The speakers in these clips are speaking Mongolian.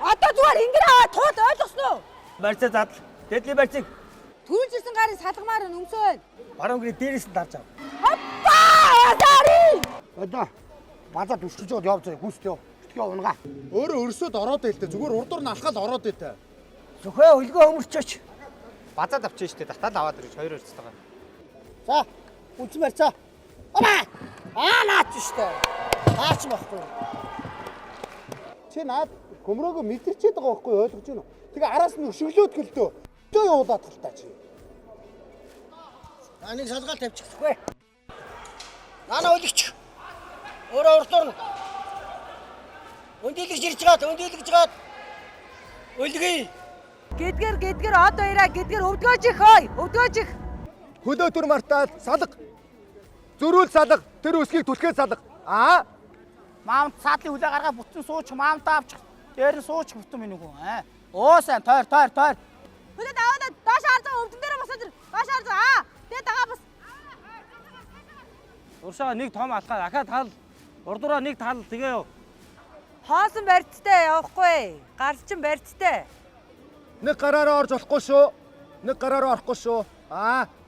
Одоо зүгээр ингэр аваад тууд ойлгосноо уу? Барьцаа задал. Дэдли барьцыг. Түрүүлж ирсэн гарын салгамаар нь өмсөөл. Баруун гэрээ дээрээс нь дарж ав. Хаппа! Дари! Одоо базаа дүршиж яваад явж гүйстэй. Битгий унгаа. Өөрөө өрсөд ороод байлтай. Зүгээр урдуур нь алхаад ороод байлтай. Зөвхөн хөлгөө өмөрчөөч. Базаад авчих штэ татаад аваад ирж хоёр өрцтэйгээ. За, үлцэн барьцаа. Амаа! Наач штэ. Наач байхгүй. Чи наад хөмрөөгөө мэдэрчээд байгаа байхгүй ойлгож байна уу? Тэгээ араас нь өшөглөөд гэлдөө. Төө явуулаад талтаа чи. Нэг салгаал тавьчихгүй. Нана өлөгч. Өөрөө урдуур нь. Өндөлгөж ирж гаад. Өлгий. Гэдгэр одоо ираа гэдгэр өвдгөөж их хой. Өвдгөөж их. Хөлөө төр мартаад салга. Зөрүүл салга. Тэр үсгийг түлхээд салга. Маамт саадлын хүлээ гаргаа бүтэн сууч маамт авчих. Дээр нь сууч бүтэн минь үгүй. Оо сайн тойр. Хүлээд аваад доош харзаа өвдөн дээр босоод ир. Доош харзаа. Тэгээ дагаа бас. Уршаа нэг том алхаа дахиад тал. Урдураа нэг тал тэгээ юу. Хоосон барьцтай явахгүй. Гарчин барьцтай. Нэг гараараа орж болохгүй шүү. Нэг гараараа орохгүй шүү.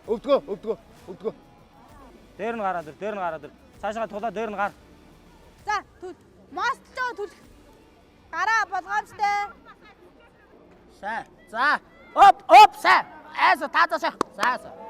Өвдгөө. Дээр нь гараад ир. Цаашаа тулаа дээр нь гар. За түл. Мост жоо түл. Гараа болгоомжтой. Сайн. За. Оп сайн. Таазаа. За.